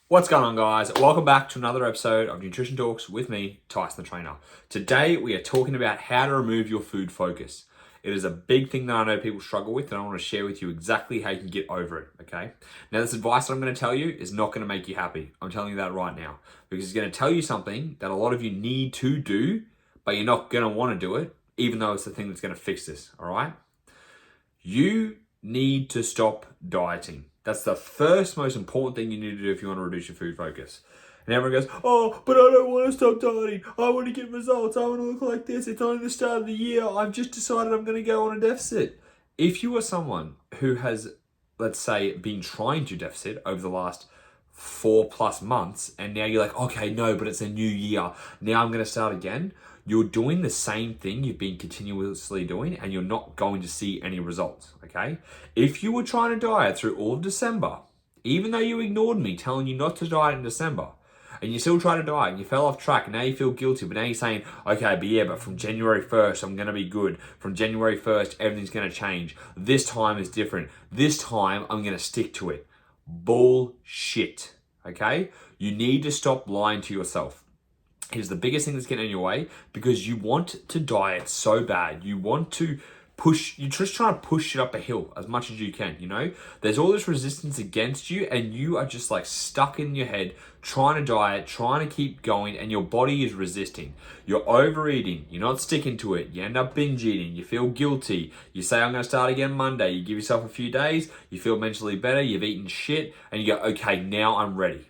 What's going on, guys? Welcome back to another episode of Nutrition Talks with me, Tyson the Trainer. Today, we are talking about how to remove your food focus. It is a big thing that I know people struggle with, and I want to share with you exactly how you can get over it, okay? Now, this advice that I'm going to tell you is not going to make you happy. I'm telling you that right now, because it's going to tell you something that a lot of you need to do, but you're not going to want to do it, even though it's the thing that's going to fix this, all right? You need to stop dieting. That's the first most important thing you need to do if you want to reduce your food focus. And everyone goes, oh, but I don't want to stop dieting. I want to get results. I want to look like this. It's only the start of the year. I've just decided I'm going to go on a deficit. If you are someone who has, let's say, been trying to deficit over the last 4+ months, and now you're like, okay, no, but it's a new year. Now I'm going to start again. You're doing the same thing you've been continuously doing, and you're not going to see any results, okay? If you were trying to diet through all of December, even though you ignored me telling you not to diet in December, and you still try to diet, and you fell off track, and now you feel guilty, but now you're saying, okay, but from January 1st, I'm going to be good. From January 1st, everything's going to change. This time is different. This time, I'm going to stick to it. Bullshit, okay? You need to stop lying to yourself. Here's the biggest thing that's getting in your way, because you want to diet so bad. You want to you're just trying to push it up a hill as much as you can, you know? There's all this resistance against you, and you are just like stuck in your head, trying to diet, trying to keep going, and your body is resisting. You're overeating, you're not sticking to it, you end up binge eating, you feel guilty, you say, I'm gonna start again Monday, you give yourself a few days, you feel mentally better, you've eaten shit, and you go, okay, now I'm ready.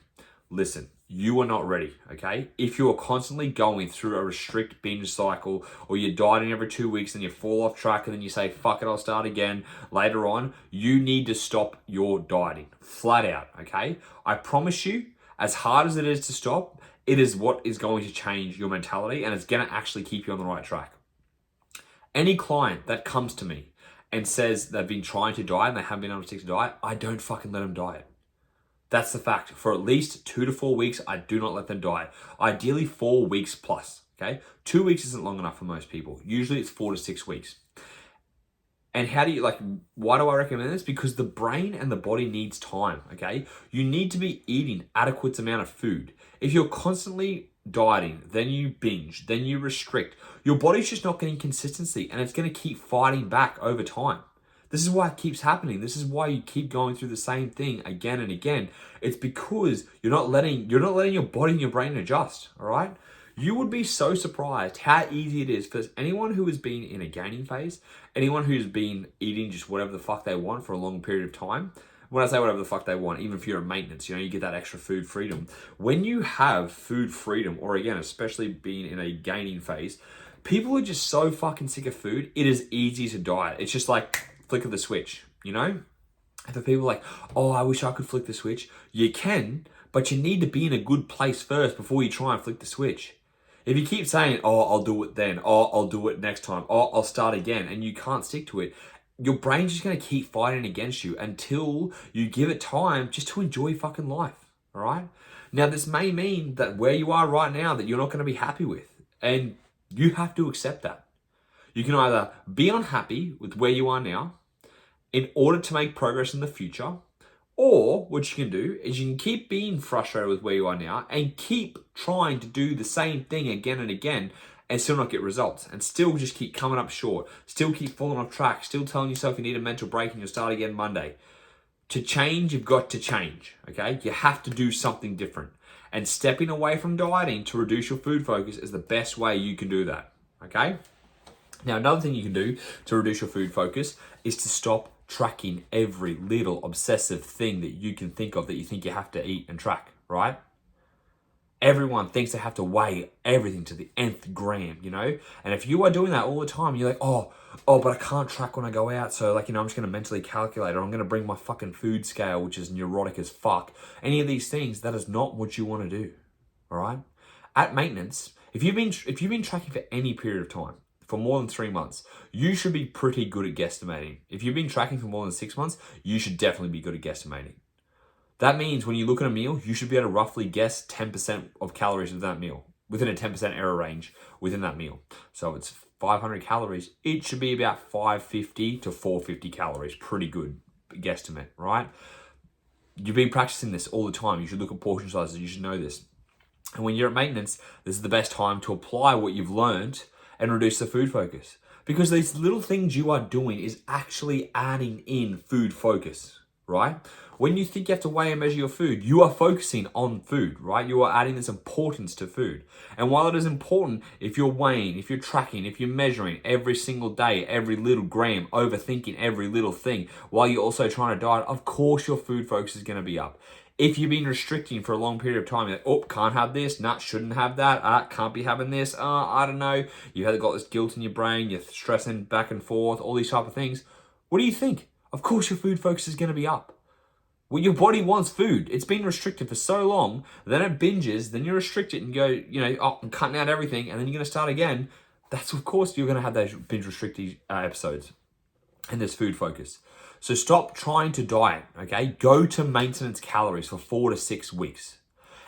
Listen, you are not ready, okay? If you are constantly going through a restrict binge cycle, or you're dieting every 2 weeks and you fall off track and then you say, fuck it, I'll start again later on, you need to stop your dieting, flat out, okay? I promise you, as hard as it is to stop, it is what is going to change your mentality, and it's gonna actually keep you on the right track. Any client that comes to me and says they've been trying to diet and they haven't been able to stick to diet, I don't fucking let them diet. That's the fact. For at least 2 to 4 weeks, I do not let them diet. Ideally 4 weeks plus, okay? 2 weeks isn't long enough for most people. Usually it's 4 to 6 weeks. And why do I recommend this? Because the brain and the body needs time, okay? You need to be eating adequate amount of food. If you're constantly dieting, then you binge, then you restrict, your body's just not getting consistency, and it's gonna keep fighting back over time. This is why it keeps happening. This is why you keep going through the same thing again and again. It's because you're not letting your body and your brain adjust, all right? You would be so surprised how easy it is for anyone who has been in a gaining phase, anyone who's been eating just whatever the fuck they want for a long period of time. When I say whatever the fuck they want, even if you're in maintenance, you know, you get that extra food freedom. When you have food freedom, or again, especially being in a gaining phase, people are just so fucking sick of food, it is easy to diet. It's just like, flick of the switch, you know? And for people like, oh, I wish I could flick the switch. You can, but you need to be in a good place first before you try and flick the switch. If you keep saying, oh, I'll do it then, oh, I'll do it next time, oh, I'll start again, and you can't stick to it, your brain's just gonna keep fighting against you until you give it time just to enjoy fucking life, all right? Now, this may mean that where you are right now that you're not gonna be happy with, and you have to accept that. You can either be unhappy with where you are now in order to make progress in the future, or what you can do is you can keep being frustrated with where you are now and keep trying to do the same thing again and again and still not get results, and still just keep coming up short, still keep falling off track, still telling yourself you need a mental break and you'll start again Monday. To change, you've got to change, okay? You have to do something different. And stepping away from dieting to reduce your food focus is the best way you can do that, okay? Now, another thing you can do to reduce your food focus is to stop tracking every little obsessive thing that you can think of that you think you have to eat and track, right? Everyone thinks they have to weigh everything to the nth gram, you know? And if you are doing that all the time, you're like, oh, but I can't track when I go out. So I'm just going to mentally calculate, or I'm going to bring my fucking food scale, which is neurotic as fuck. Any of these things, that is not what you want to do, all right? At maintenance, if you've been tracking for any period of time, for more than 3 months, you should be pretty good at guesstimating. If you've been tracking for more than 6 months, you should definitely be good at guesstimating. That means when you look at a meal, you should be able to roughly guess 10% of calories of that meal, within a 10% error range within that meal. So it's 500 calories. It should be about 550 to 450 calories. Pretty good guesstimate, right? You've been practicing this all the time. You should look at portion sizes. You should know this. And when you're at maintenance, this is the best time to apply what you've learned and reduce the food focus. Because these little things you are doing is actually adding in food focus, right? When you think you have to weigh and measure your food, you are focusing on food, right? You are adding this importance to food. And while it is important, if you're weighing, if you're tracking, if you're measuring every single day, every little gram, overthinking every little thing, while you're also trying to diet, of course your food focus is going to be up. If you've been restricting for a long period of time, you're like, oh, can't have this, shouldn't have that, can't be having this, I don't know. You've got this guilt in your brain, you're stressing back and forth, all these type of things. What do you think? Of course your food focus is going to be up. Well, your body wants food. It's been restricted for so long, then it binges, then you restrict it and go, I'm cutting out everything, and then you're going to start again. That's, of course, you're going to have those binge restricted episodes. And there's food focus. So stop trying to diet, okay? Go to maintenance calories for 4 to 6 weeks.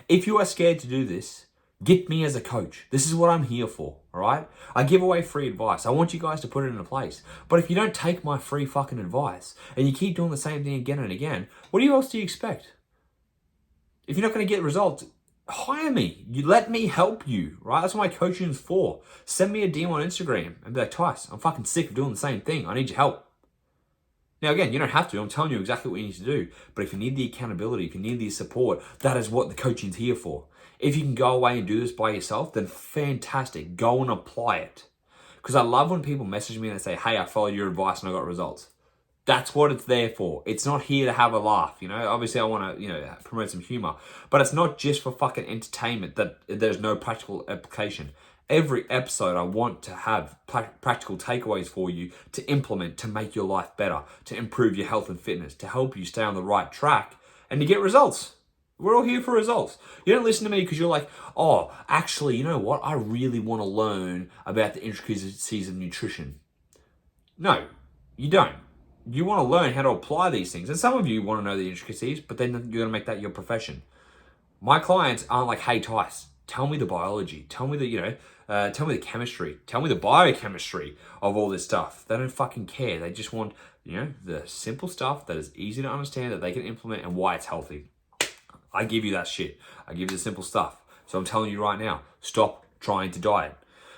If you are scared to do this, get me as a coach. This is what I'm here for, all right? I give away free advice. I want you guys to put it into place. But if you don't take my free fucking advice and you keep doing the same thing again and again, what else do you expect? If you're not going to get results, hire me. You let me help you, right? That's what my coaching is for. Send me a DM on Instagram and be like, Tice, I'm fucking sick of doing the same thing. I need your help. Now, again, you don't have to. I'm telling you exactly what you need to do. But if you need the accountability, if you need the support, that is what the coaching's here for. If you can go away and do this by yourself, then fantastic. Go and apply it. Because I love when people message me and they say, hey, I followed your advice and I got results. That's what it's there for. It's not here to have a laugh, Obviously, I want to, promote some humor. But it's not just for fucking entertainment that there's no practical application. Every episode, I want to have practical takeaways for you to implement, to make your life better, to improve your health and fitness, to help you stay on the right track, and to get results. We're all here for results. You don't listen to me because you're like, oh, actually, you know what? I really want to learn about the intricacies of nutrition. No, you don't. You want to learn how to apply these things. And some of you want to know the intricacies, but then you're going to make that your profession. My clients aren't like, hey, Tice, tell me the biology. Tell me the, tell me the chemistry. Tell me the biochemistry of all this stuff. They don't fucking care. They just want, the simple stuff that is easy to understand, that they can implement, and why it's healthy. I give you that shit. I give you the simple stuff. So I'm telling you right now, stop trying to diet.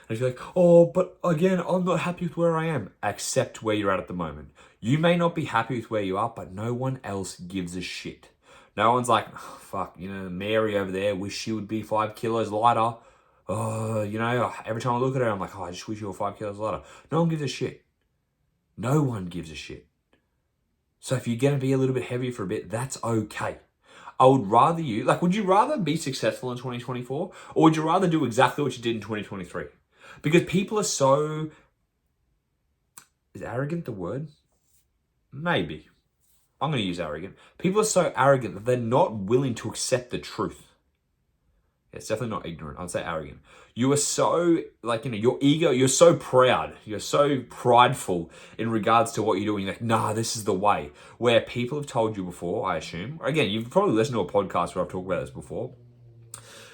And if you're like, oh, but again, I'm not happy with where I am. Accept where you're at the moment. You may not be happy with where you are, but no one else gives a shit. No one's like, oh, fuck, Mary over there, wish she would be 5 kilos lighter. Oh, every time I look at her, I'm like, oh, I just wish you were 5 kilos lighter. No one gives a shit. No one gives a shit. So if you're going to be a little bit heavier for a bit, that's okay. I would rather would you rather be successful in 2024? Or would you rather do exactly what you did in 2023? Because people are so, is arrogant the word? Maybe. I'm going to use arrogant. People are so arrogant that they're not willing to accept the truth. It's definitely not ignorant. I'd say arrogant. You are so, your ego, you're so proud. You're so prideful in regards to what you're doing. You're like, nah, this is the way. Where people have told you before, I assume. Again, you've probably listened to a podcast where I've talked about this before.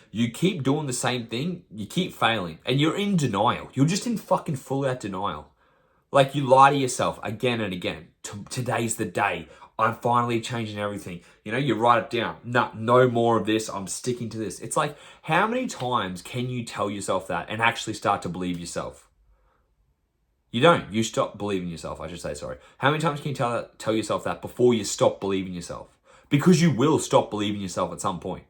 You keep doing the same thing, you keep failing, and you're in denial. You're just in fucking full out denial. Like, you lie to yourself again and again. Today's the day. I'm finally changing everything. You write it down. No more of this. I'm sticking to this. It's like, how many times can you tell yourself that and actually start to believe yourself? You don't. You stop believing yourself, I should say, sorry. How many times can you tell yourself that before you stop believing yourself? Because you will stop believing yourself at some point.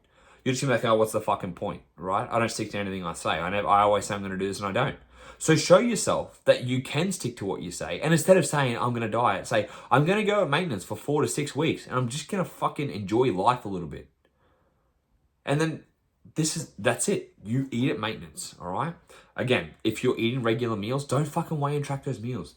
You're just going to be like, oh, what's the fucking point, right? I don't stick to anything I say. I always say I'm going to do this and I don't. So show yourself that you can stick to what you say. And instead of saying, I'm going to diet, say, I'm going to go at maintenance for 4 to 6 weeks and I'm just going to fucking enjoy life a little bit. And then that's it. You eat at maintenance, all right? Again, if you're eating regular meals, don't fucking weigh and track those meals.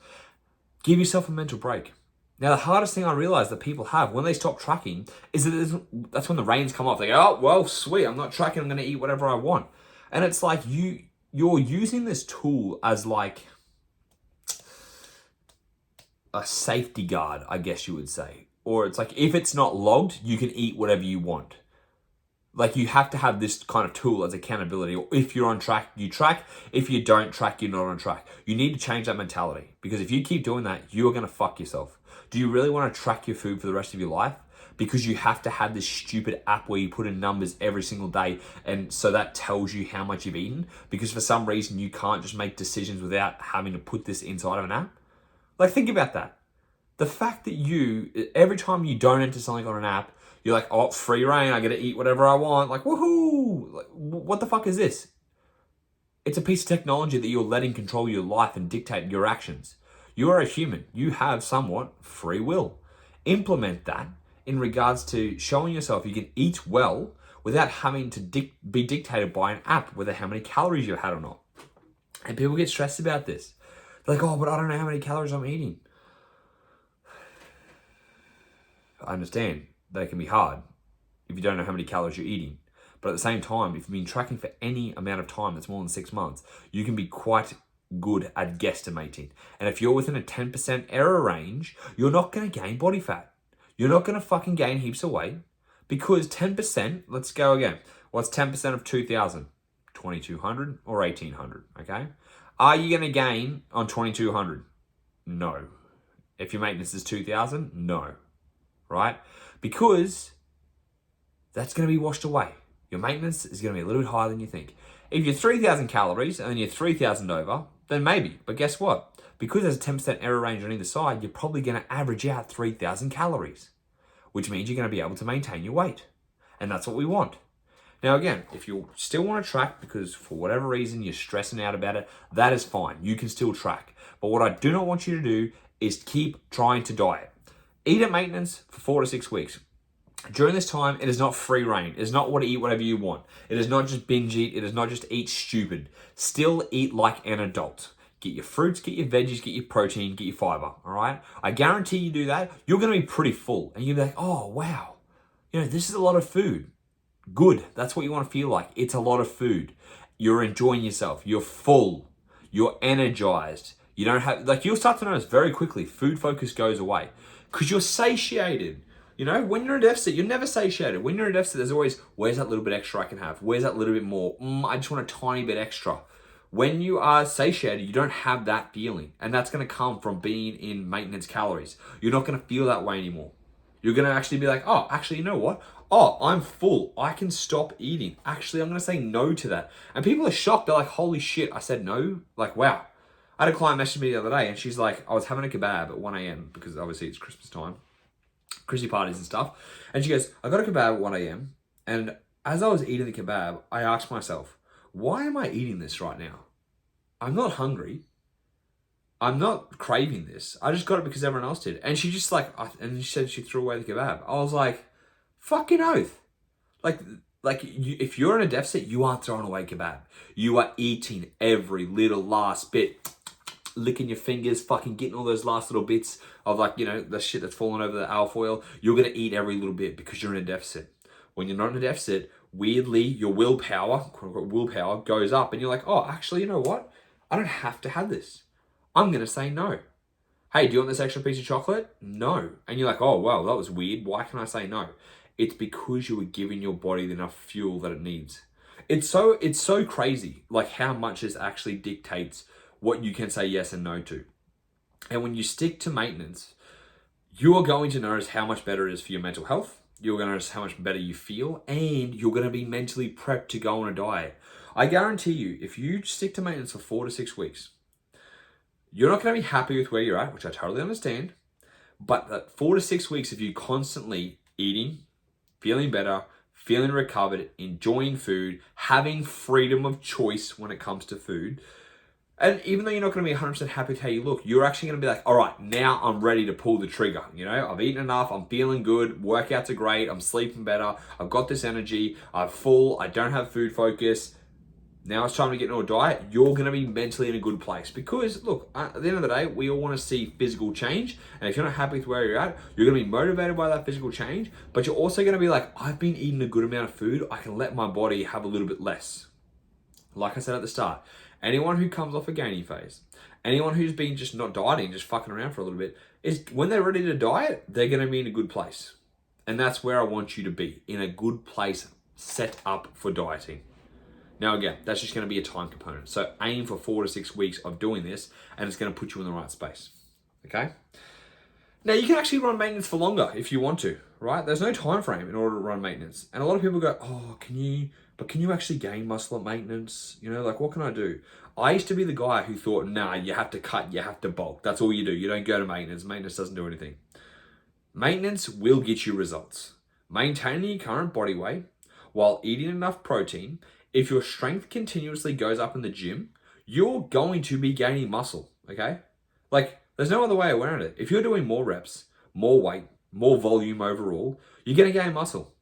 Give yourself a mental break. Now, the hardest thing I realize that people have when they stop tracking is that that's when the reins come off. They go, oh, well, sweet, I'm not tracking. I'm going to eat whatever I want. And it's like you're using this tool as like a safety guard, I guess you would say. Or it's like, if it's not logged, you can eat whatever you want. Like, you have to have this kind of tool as accountability. Or if you're on track, you track. If you don't track, you're not on track. You need to change that mentality. Because if you keep doing that, you are going to fuck yourself. Do you really want to track your food for the rest of your life? because you have to have this stupid app where you put in numbers every single day, and so that tells you how much you've eaten, because for some reason you can't just make decisions without having to put this inside of an app? Like, think about that. The fact that every time you don't enter something on an app, you're like, oh, free reign, I get to eat whatever I want. Like, woohoo! Like, what the fuck is this? It's a piece of technology that you're letting control your life and dictate your actions. You are a human. You have somewhat free will. Implement that in regards to showing yourself you can eat well without having to be dictated by an app, whether how many calories you had or not. And people get stressed about this. They're like, oh, but I don't know how many calories I'm eating. I understand they can be hard if you don't know how many calories you're eating. But at the same time, if you've been tracking for any amount of time that's more than 6 months, you can be quite good at guesstimating. And if you're within a 10% error range, you're not going to gain body fat. You're not going to fucking gain heaps of weight, because 10%, let's go again. What's 10% of 2,000? 2,200 or 1,800, okay? Are you going to gain on 2,200? No. If your maintenance is 2,000, no. Right? Because that's going to be washed away. Your maintenance is going to be a little bit higher than you think. If you're 3,000 calories and then you're 3,000 over, then maybe. But guess what? Because there's a 10% error range on either side, you're probably going to average out 3,000 calories, which means you're going to be able to maintain your weight. And that's what we want. Now, again, if you still want to track because for whatever reason you're stressing out about it, that is fine. You can still track. But what I do not want you to do is keep trying to diet. Eat at maintenance for 4 to 6 weeks. During this time, it is not free reign. It is not what to eat whatever you want. It is not just binge eat. It is not just eat stupid. Still eat like an adult. Get your fruits, get your veggies, get your protein, get your fiber, all right? I guarantee you do that, you're going to be pretty full. And you'll be like, oh, wow. This is a lot of food. Good. That's what you want to feel like. It's a lot of food. You're enjoying yourself. You're full. You're energized. You don't have, you'll start to notice very quickly, food focus goes away because you're satiated. When you're in a deficit, you're never satiated. When you're in a deficit, there's always, where's that little bit extra I can have? Where's that little bit more? I just want a tiny bit extra. When you are satiated, you don't have that feeling. And that's going to come from being in maintenance calories. You're not going to feel that way anymore. You're going to actually be like, oh, actually, you know what? Oh, I'm full. I can stop eating. Actually, I'm going to say no to that. And people are shocked. They're like, holy shit, I said no? Like, wow. I had a client message me the other day and she's like, I was having a kebab at 1 a.m. because obviously it's Christmas time. Christmas parties and stuff. And she goes, I got a kebab at 1 a.m. And as I was eating the kebab, I asked myself, why am I eating this right now? I'm not hungry. I'm not craving this. I just got it because everyone else did. And she just and she said she threw away the kebab. I was like, fucking oath. If you're in a deficit, you aren't throwing away kebab. You are eating every little last bit. Licking your fingers, fucking getting all those last little bits of the shit that's fallen over the alfoil. You're going to eat every little bit because you're in a deficit. When you're not in a deficit, weirdly, your willpower, quote unquote willpower, goes up and you're like, oh, actually, you know what? I don't have to have this. I'm going to say no. Hey, do you want this extra piece of chocolate? No. And you're like, oh, well, that was weird. Why can I say no? It's because you were giving your body enough fuel that it needs. It's so crazy, how much this actually dictates what you can say yes and no to. And when you stick to maintenance, you are going to notice how much better it is for your mental health. You're going to notice how much better you feel, and you're going to be mentally prepped to go on a diet. I guarantee you, if you stick to maintenance for 4 to 6 weeks, you're not going to be happy with where you're at, which I totally understand. But that 4 to 6 weeks of you constantly eating, feeling better, feeling recovered, enjoying food, having freedom of choice when it comes to food, and even though you're not going to be 100% happy with how you look, you're actually going to be like, all right, now I'm ready to pull the trigger. I've eaten enough. I'm feeling good. Workouts are great. I'm sleeping better. I've got this energy. I'm full. I don't have food focus. Now it's time to get into a diet. You're going to be mentally in a good place because, look, at the end of the day, we all want to see physical change. And if you're not happy with where you're at, you're going to be motivated by that physical change. But you're also going to be like, I've been eating a good amount of food. I can let my body have a little bit less. Like I said at the start, anyone who comes off a gaining phase, anyone who's been just not dieting, just fucking around for a little bit, is when they're ready to diet, they're going to be in a good place. And that's where I want you to be, in a good place set up for dieting. Now, again, that's just going to be a time component. So aim for 4 to 6 weeks of doing this, and it's going to put you in the right space. Okay? Now, you can actually run maintenance for longer if you want to, right? There's no time frame in order to run maintenance. And a lot of people go, oh, can you actually gain muscle at maintenance? You know, like, what can I do? I used to be the guy who thought, nah, you have to cut, you have to bulk. That's all you do. You don't go to maintenance. Maintenance doesn't do anything. Maintenance will get you results. Maintaining your current body weight while eating enough protein, if your strength continuously goes up in the gym, you're going to be gaining muscle, okay? Like, there's no other way around it. If you're doing more reps, more weight, more volume overall, you're going to gain muscle.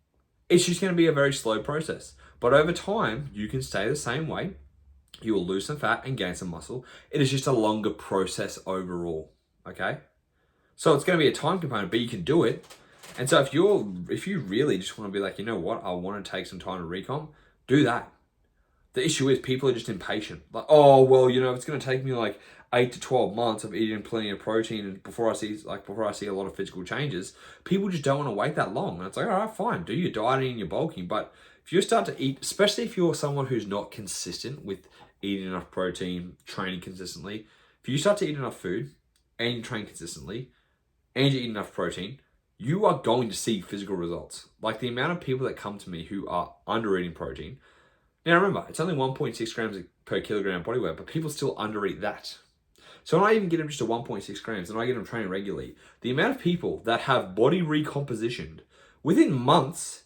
It's just going to be a very slow process. But over time, you can stay the same weight. You will lose some fat and gain some muscle. It is just a longer process overall, okay? So it's going to be a time component, but you can do it. And so if you really just want to be like, you know what, I want to take some time to recomp, do that. The issue is people are just impatient. Like, oh, well, you know, it's going to take me like 8 to 12 months of eating plenty of protein and before I see a lot of physical changes. People just don't want to wait that long. And it's like, all right, fine, do your dieting and your bulking. But if you start to eat, especially if you're someone who's not consistent with eating enough protein, training consistently, if you start to eat enough food and you train consistently and you eat enough protein, you are going to see physical results. Like the amount of people that come to me who are under eating protein. Now remember, it's only 1.6 grams per kilogram body weight, but people still under eat that. So when I even get them just to 1.6 grams and I get them training regularly, the amount of people that have body recomposition within months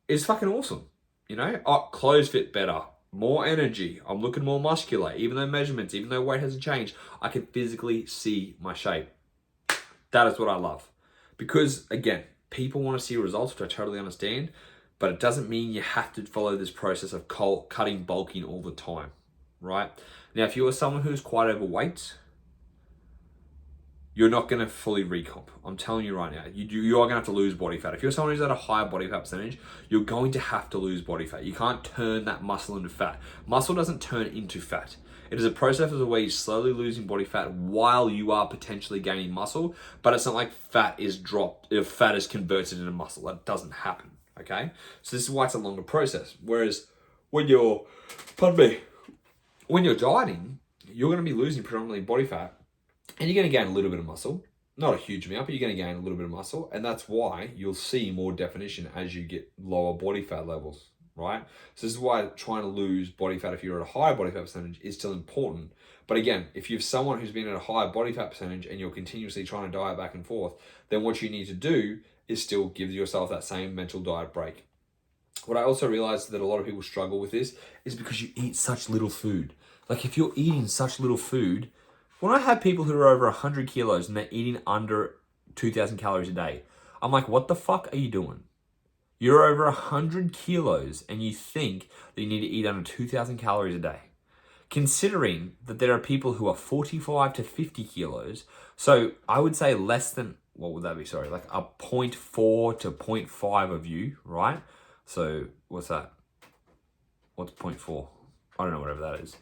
is fucking awesome. You know, clothes fit better, more energy, I'm looking more muscular, even though weight hasn't changed, I can physically see my shape. That is what I love. Because again, people want to see results, which I totally understand, but it doesn't mean you have to follow this process of cutting, bulking all the time, right? Now, if you are someone who's quite overweight, you're not going to fully recomp. I'm telling you right now, you are going to have to lose body fat. If you're someone who's at a higher body fat percentage, you're going to have to lose body fat. You can't turn that muscle into fat. Muscle doesn't turn into fat. It is a process of the way you're slowly losing body fat while you are potentially gaining muscle, but it's not like fat is dropped, if fat is converted into muscle. That doesn't happen, okay? So this is why it's a longer process. Whereas when you're dieting, you're going to be losing predominantly body fat, and you're going to gain a little bit of muscle. Not a huge amount, but you're going to gain a little bit of muscle. And that's why you'll see more definition as you get lower body fat levels, right? So this is why trying to lose body fat if you're at a higher body fat percentage is still important. But again, if you're someone who's been at a higher body fat percentage and you're continuously trying to diet back and forth, then what you need to do is still give yourself that same mental diet break. What I also realized that a lot of people struggle with this is because you eat such little food. Like if you're eating such little food, when I have people who are over 100 kilos and they're eating under 2,000 calories a day, I'm like, what the fuck are you doing? You're over 100 kilos and you think that you need to eat under 2,000 calories a day. Considering that there are people who are 45 to 50 kilos, so I would say less than, what would that be? Sorry, like a 0.4 to 0.5 of you, right? So what's that? What's 0.4? I don't know, whatever that is.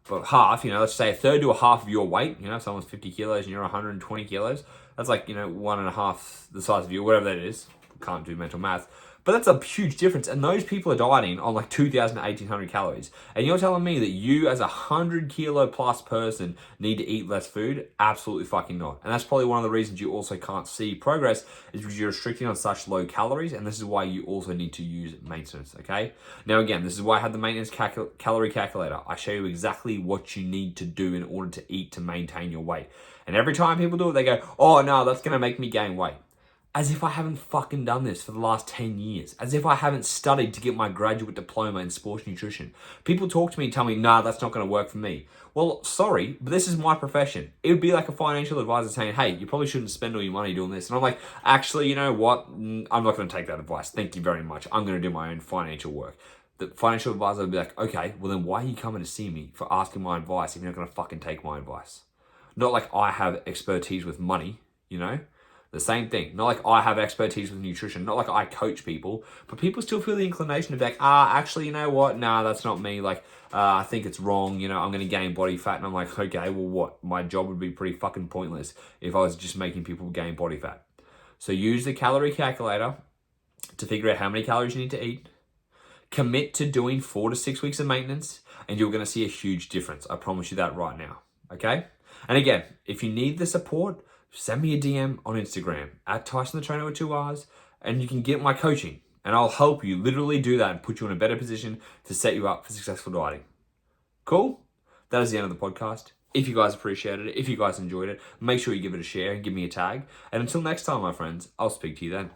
But half, you know, let's say a third to a half of your weight, you know, if someone's 50 kilos and you're 120 kilos, that's like, you know, 1.5 the size of you, whatever that is. Can't do mental math. But that's a huge difference. And those people are dieting on like 2,000 to 1,800 calories. And you're telling me that you as a 100 kilo plus person need to eat less food? Absolutely fucking not. And that's probably one of the reasons you also can't see progress is because you're restricting on such low calories. And this is why you also need to use maintenance, okay? Now, again, this is why I have the maintenance calorie calculator. I show you exactly what you need to do in order to eat to maintain your weight. And every time people do it, they go, oh no, that's going to make me gain weight. As if I haven't fucking done this for the last 10 years. As if I haven't studied to get my graduate diploma in sports nutrition. People talk to me and tell me, nah, that's not going to work for me. Well, sorry, but this is my profession. It would be like a financial advisor saying, hey, you probably shouldn't spend all your money doing this. And I'm like, actually, you know what? I'm not going to take that advice. Thank you very much. I'm going to do my own financial work. The financial advisor would be like, okay, well then why are you coming to see me for asking my advice if you're not going to fucking take my advice? Not like I have expertise with money, you know? The same thing. Not like I have expertise with nutrition. Not like I coach people. But people still feel the inclination to be like, actually, you know what? Nah, that's not me. Like, I think it's wrong. You know, I'm going to gain body fat. And I'm like, okay, well, what? My job would be pretty fucking pointless if I was just making people gain body fat. So use the calorie calculator to figure out how many calories you need to eat. Commit to doing 4 to 6 weeks of maintenance. And you're going to see a huge difference. I promise you that right now. Okay? And again, if you need the support, send me a DM on Instagram at tysonthetrainerr with 2 R's, and you can get my coaching. And I'll help you literally do that and put you in a better position to set you up for successful dieting. Cool? That is the end of the podcast. If you guys appreciated it, if you guys enjoyed it, make sure you give it a share and give me a tag. And until next time, my friends, I'll speak to you then.